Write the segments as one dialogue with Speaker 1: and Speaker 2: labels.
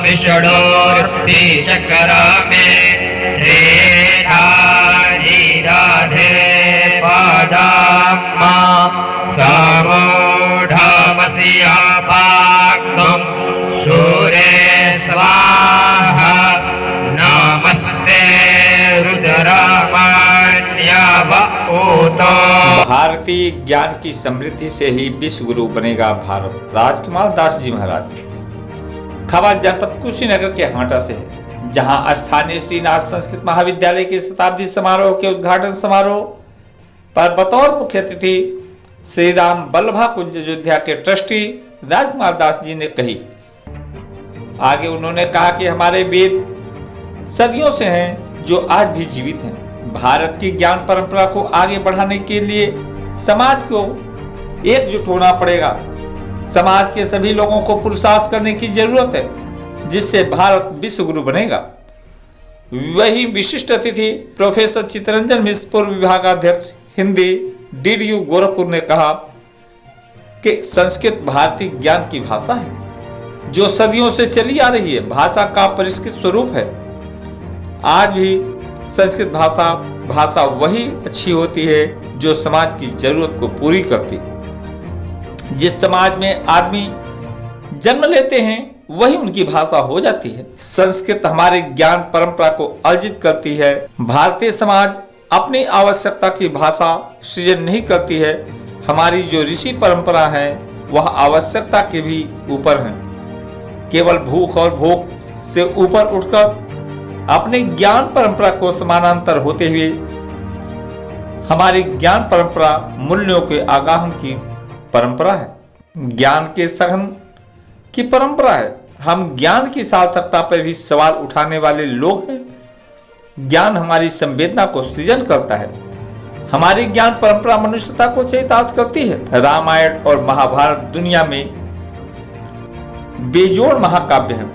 Speaker 1: विष्णोर्ति चक्रमे राधे पादाम्मा समूढमसिया पाक्तुं सूरे स्वाहा नमस्ते रुद्रमान्यवऊतो।
Speaker 2: भारतीय ज्ञान की समृद्धि से ही विश्व गुरु बनेगा भारत। राजकुमार दास जी महाराज। खबर जनपद कुशीनगर के हाटा से है, जहां स्थानीय श्रीनाथ संस्कृत महाविद्यालय के शताब्दी समारोह के उद्घाटन समारोह पर बतौर मुख्य अतिथि श्री राम बल्लभा कुंज अयोध्या के ट्रस्टी राजकुमार दास जी ने कही। आगे उन्होंने कहा कि हमारे वेद सदियों से हैं जो आज भी जीवित हैं। भारत की ज्ञान परंपरा को आगे बढ़ाने के लिए समाज को एकजुट होना पड़ेगा। समाज के सभी लोगों को पुरुषार्थ करने की जरूरत है, जिससे भारत विश्व गुरु बनेगा। वही विशिष्ट अतिथि प्रोफेसर चित्तरंजन मिश्र, पूर्व विभागाध्यक्ष हिंदी, DDU गोरखपुर ने कहा कि संस्कृत भारतीय ज्ञान की भाषा है जो सदियों से चली आ रही है। भाषा का परिष्कृत स्वरूप है। आज भी संस्कृत भाषा वही अच्छी होती है जो समाज की जरूरत को पूरी करती। जिस समाज में आदमी जन्म लेते हैं वही उनकी भाषा हो जाती है। संस्कृत हमारे ज्ञान परंपरा को अर्जित करती है। भारतीय समाज अपनी आवश्यकता की भाषा सृजन नहीं करती है। हमारी जो ऋषि परंपरा है वह आवश्यकता के भी ऊपर है। केवल भूख और भोग से ऊपर उठकर अपने ज्ञान परंपरा को समानांतर होते हुए हमारी ज्ञान परंपरा मूल्यों के आगाहन की परंपरा है, ज्ञान के सघन की परंपरा है। हम ज्ञान की सार्थकता पर भी सवाल उठाने वाले लोग हैं। ज्ञान हमारी संवेदना को सृजन करता है। हमारी ज्ञान परंपरा मनुष्यता को चरितार्थ करती है। रामायण और महाभारत दुनिया में बेजोड़ महाकाव्य है।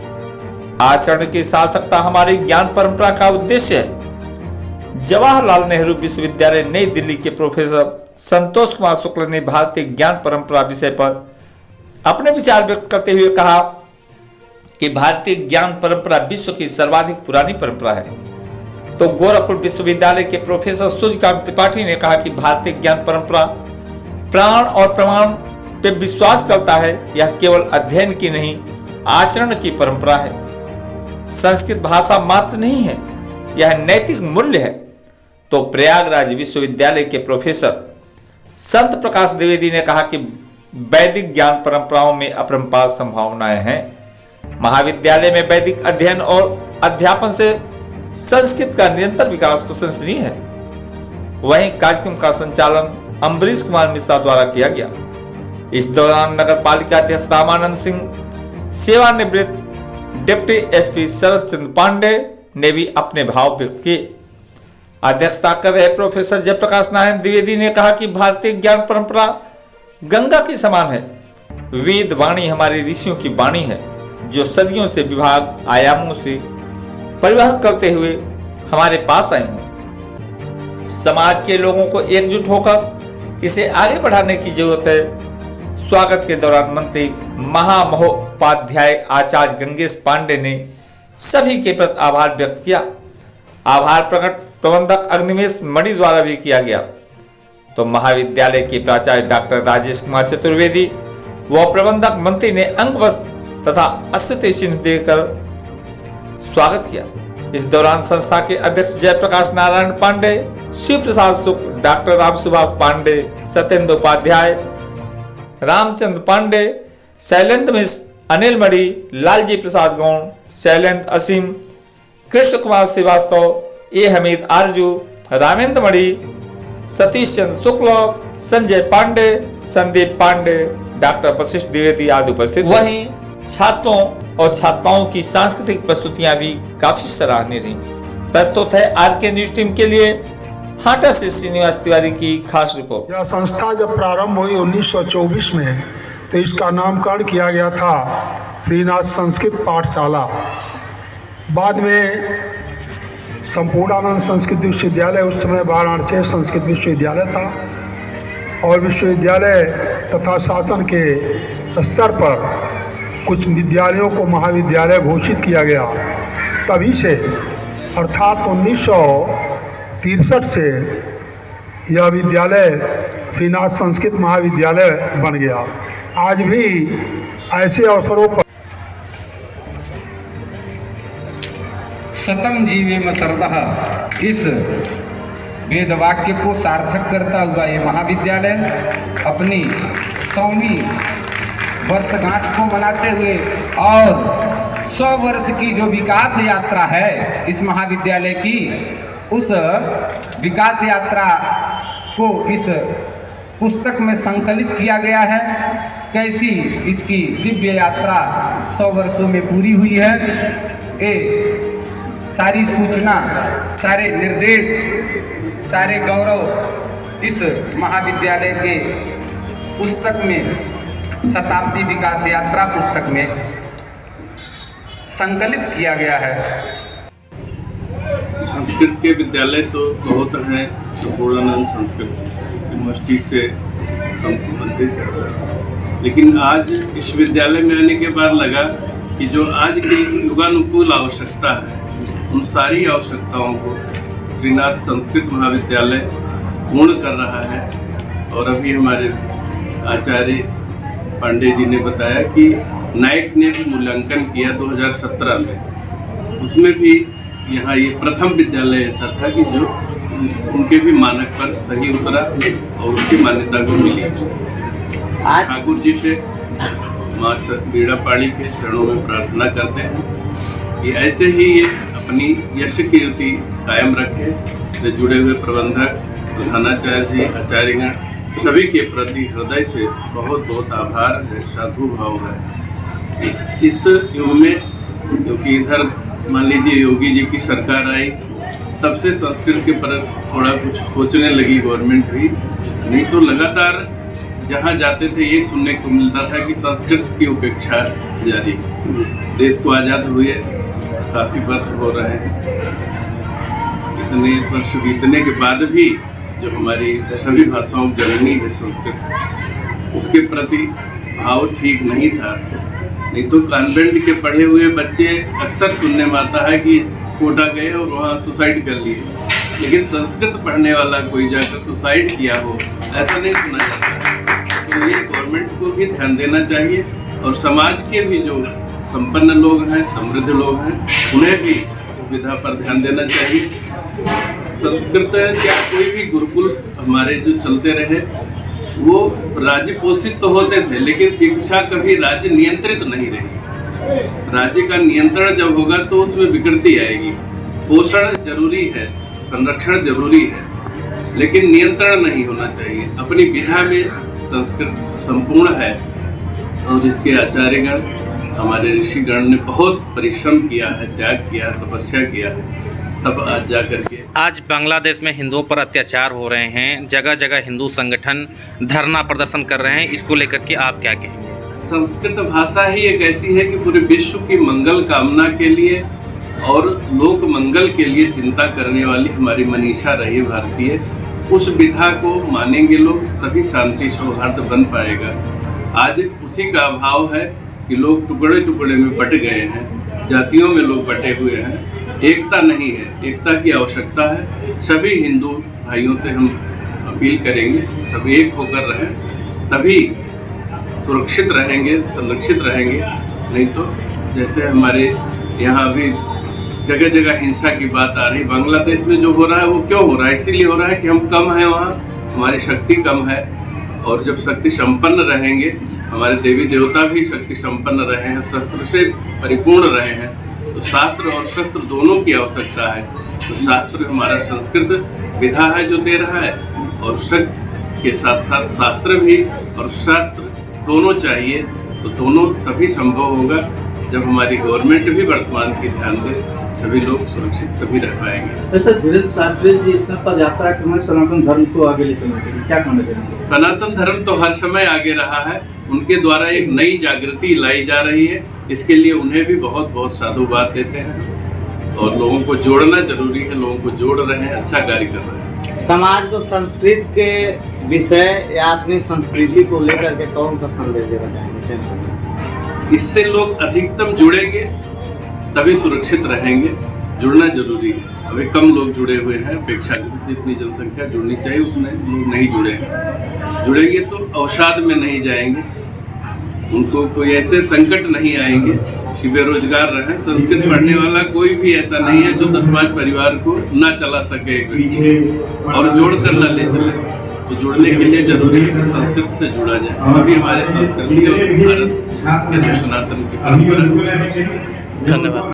Speaker 2: आचरण की सार्थकता हमारी ज्ञान परंपरा का उद्देश्य है। जवाहरलाल नेहरू विश्वविद्यालय नई दिल्ली के प्रोफेसर संतोष कुमार शुक्ल ने भारतीय ज्ञान परंपरा विषय पर अपने विचार व्यक्त करते हुए कहा कि भारतीय ज्ञान परंपरा विश्व की सर्वाधिक पुरानी परंपरा है। तो गोरखपुर विश्वविद्यालय के प्रोफेसर सूर्यकांत त्रिपाठी ने कहा कि भारतीय ज्ञान परंपरा प्राण और प्रमाण पे विश्वास करता है। यह केवल अध्ययन की नहीं, आचरण की परंपरा है। संस्कृत भाषा मात्र नहीं है, यह नैतिक मूल्य है। तो प्रयागराज विश्वविद्यालय के प्रोफेसर संत प्रकाश द्विवेदी ने कहा कि वैदिक ज्ञान परंपराओं में अपरंपार संभावनाएं हैं। महाविद्यालय में वैदिक अध्ययन और अध्यापन से संस्कृत का निरंतर विकास प्रशंसनीय है। वहीं कार्यक्रम का संचालन अम्बरीश कुमार मिश्रा द्वारा किया गया। इस दौरान नगर पालिका अध्यक्ष रामानंद सिंह, सेवानिवृत्त डिप्टी SP शरद चंद्र पांडे ने भी अपने भाव व्यक्त किए। अध्यक्षता कर रहे प्रोफेसर जयप्रकाश नारायण द्विवेदी ने कहा कि भारतीय ज्ञान परंपरा गंगा के समान है। वेद वाणी हमारे ऋषियों की वाणी है जो सदियों से विभाग आयामों से परिवहन करते हुए हमारे पास आए हैं। समाज के लोगों को एकजुट होकर इसे आगे बढ़ाने की जरूरत है। स्वागत के दौरान मंत्री महामहोपाध्याय आचार्य गंगेश पांडे ने सभी के प्रति आभार व्यक्त किया। आभार प्रकट प्रबंधक अग्निवेश मणि द्वारा भी किया गया। तो महाविद्यालय के प्राचार्य डॉक्टर राजेश कुमार चतुर्वेदी व प्रबंधक मंत्री ने अंग वस्त्र तथा अश्वत्थ चिन्ह देकर स्वागत किया। इस दौरान संस्था के अध्यक्ष जयप्रकाश नारायण पांडे, शिव प्रसाद शुक्ल, डॉक्टर राम सुभाष पांडे, सत्येंद्र उपाध्याय, रामचंद्र पांडे, शैलेंद्र मिश्र, अनिल मणि, लालजी प्रसाद गौड़, शैलेंद्र असीम, कृष्ण कुमार श्रीवास्तव, ए हमीद आरजू, रामेंद्र मणि, सतीश चंद्र शुक्ल, संजय पांडे, संदीप पांडे, डॉक्टर वशिष्ठ द्विवेदी आदि उपस्थित। वहीं छात्रों और छात्राओं की सांस्कृतिक प्रस्तुतियां भी काफी सराहनीय रही। प्रस्तुत है RK न्यूज टीम के लिए हाटा से श्रीनिवास तिवारी की खास रिपोर्ट।
Speaker 3: यह संस्था जब प्रारंभ हुई 1924 में तो इसका नामकरण किया गया था श्रीनाथ संस्कृत पाठशाला। बाद में संपूर्णानंद संस्कृत विश्वविद्यालय, उस समय वाराणसी संस्कृत विश्वविद्यालय था, और विश्वविद्यालय तथा शासन के स्तर पर कुछ विद्यालयों को महाविद्यालय घोषित किया गया, तभी से अर्थात 1963 से यह विद्यालय श्रीनाथ संस्कृत महाविद्यालय बन गया। आज भी ऐसे अवसरों पर
Speaker 4: शतम जीवेम शरदः इस वेद वाक्य को सार्थक करता हुआ ये महाविद्यालय अपनी 100वीं वर्षगांठ को मनाते हुए और 100 वर्ष की जो विकास यात्रा है इस महाविद्यालय की, उस विकास यात्रा को इस पुस्तक में संकलित किया गया है। कैसी इसकी दिव्य यात्रा 100 वर्षों में पूरी हुई है, ये सारी सूचना, सारे निर्देश, सारे गौरव इस महाविद्यालय के पुस्तक में, शताब्दी विकास यात्रा पुस्तक में संकलित किया गया है।
Speaker 5: संस्कृत के विद्यालय तो बहुत हैं, पूर्णानंद संस्कृत यूनिवर्सिटी से संबंधित, लेकिन आज इस विद्यालय में आने के बाद लगा कि जो आज की युगानुकूल आवश्यकता है, उन सारी आवश्यकताओं को श्रीनाथ संस्कृत महाविद्यालय पूर्ण कर रहा है। और अभी हमारे आचार्य पांडे जी ने बताया कि नायक ने भी मूल्यांकन किया 2017 में, उसमें भी यहाँ ये प्रथम विद्यालय ऐसा था कि जो उनके भी मानक पर सही उतरा और उसकी मान्यता को मिली। ठाकुर जी से माँ बीड़ा पाणी के चरणों में प्रार्थना करते हैं कि ऐसे ही ये अपनी यश कीर्ति कायम रखे। से जुड़े हुए प्रबंधक, प्रधानाचार्य जी, आचार्यगण सभी के प्रति हृदय से बहुत बहुत आभार है, साधु भाव है। इस युग में क्योंकि इधर मान लीजिए योगी जी की सरकार आई, तब से संस्कृत के पर थोड़ा कुछ सोचने लगी गवर्नमेंट भी, नहीं तो लगातार जहाँ जाते थे ये सुनने को मिलता था कि संस्कृत की उपेक्षा जारी। देश को आज़ाद हुए काफ़ी वर्ष हो रहे हैं, इतने वर्ष बीतने के बाद भी जो हमारी सभी भाषाओं की जननी है संस्कृत, उसके प्रति भाव ठीक नहीं था। नहीं तो कॉन्वेंट के पढ़े हुए बच्चे अक्सर सुनने में आता है कि कोटा गए और वहाँ सुसाइड कर लिए, लेकिन संस्कृत पढ़ने वाला कोई जाकर सुसाइड किया हो ऐसा नहीं सुना जाता। तो ये गवर्नमेंट को भी ध्यान देना चाहिए और समाज के भी जो संपन्न लोग हैं, समृद्ध लोग हैं, उन्हें भी इस विधा पर ध्यान देना चाहिए। संस्कृत या कोई भी गुरुकुल हमारे जो चलते रहे वो राज्य पोषित तो होते थे, लेकिन शिक्षा कभी राज्य नियंत्रित नहीं रही। राज्य का नियंत्रण जब होगा तो उसमें विकृति आएगी। पोषण जरूरी है, संरक्षण जरूरी है, लेकिन नियंत्रण नहीं होना चाहिए। अपनी विधा में संस्कृत संपूर्ण है और इसके आचार्यगण, हमारे ऋषिगण ने बहुत परिश्रम किया है, त्याग किया है, तपस्या किया है, तब आज जा करके।
Speaker 6: आज बांग्लादेश में हिंदुओं पर अत्याचार हो रहे हैं, जगह जगह हिंदू संगठन धरना प्रदर्शन कर रहे हैं, इसको लेकर के आप क्या कहेंगे?
Speaker 5: संस्कृत भाषा ही एक ऐसी है कि पूरे विश्व की मंगल कामना के लिए और लोक मंगल के लिए चिंता करने वाली हमारी मनीषा रही भारतीय। उस विधा को मानेंगे लोग तभी शांति सौहार्द बन पाएगा। आज उसी का अभाव है कि लोग टुकड़े टुकड़े में बट गए हैं, जातियों में लोग बटे हुए हैं, एकता नहीं है। एकता की आवश्यकता है। सभी हिंदू भाइयों से हम अपील करेंगे, सब एक होकर रहें, तभी सुरक्षित रहेंगे, संरक्षित रहेंगे। नहीं तो जैसे हमारे यहाँ अभी जगह जगह हिंसा की बात आ रही, बांग्लादेश में जो हो रहा है वो क्यों हो रहा है? इसीलिए हो रहा है कि हम कम हैं, वहाँ हमारी शक्ति कम है। और जब शक्ति संपन्न रहेंगे, हमारे देवी देवता भी शक्ति संपन्न रहे हैं, शस्त्र से परिपूर्ण रहे हैं, तो शास्त्र और शस्त्र दोनों की आवश्यकता है। तो शास्त्र हमारा संस्कृत विधा है जो दे रहा है, और शक्ति के साथ साथ शास्त्र भी और शास्त्र दोनों चाहिए। तो दोनों तभी संभव होगा जब हमारी गवर्नमेंट भी वर्तमान की ध्यान दे, सभी लोग सुरक्षित तभी रह पाएंगे।
Speaker 7: सर, धीरेन्द्र शास्त्री जी इस पद यात्रा के समय सनातन धर्म को आगे ले चलने के लिए क्या कहना चाहेंगे?
Speaker 5: सनातन धर्म तो हर समय आगे रहा है, उनके द्वारा एक नई जागृति लाई जा रही है, इसके लिए उन्हें भी बहुत बहुत साधुवाद देते हैं। और लोगों को जोड़ना जरूरी है, लोगों को जोड़ रहे हैं, अच्छा कार्य कर रहे हैं।
Speaker 7: समाज को संस्कृत के विषय या अपनी संस्कृति को लेकर के कौन सा संदेश देना चाहेंगे?
Speaker 5: इससे लोग अधिकतम जुड़ेंगे तभी सुरक्षित रहेंगे। जुड़ना जरूरी है। अभी कम लोग जुड़े हुए हैं, अपेक्षाकृत जितनी जनसंख्या जुड़नी चाहिए उतने लोग नहीं जुड़े हैं। जुड़ेंगे तो अवसाद में नहीं जाएंगे, उनको कोई ऐसे संकट नहीं आएंगे कि बेरोजगार रहें। संस्कृत पढ़ने वाला कोई भी ऐसा नहीं है जो 10-5 परिवार को ना चला सके और जोड़ कर ना ले चले। तो जुड़ने के लिए जरूरी है कि संस्कृत से जुड़ा जाए, तभी हमारे संस्कृति और भारत के जो सनातन की परंपरा।
Speaker 6: धन्यवाद।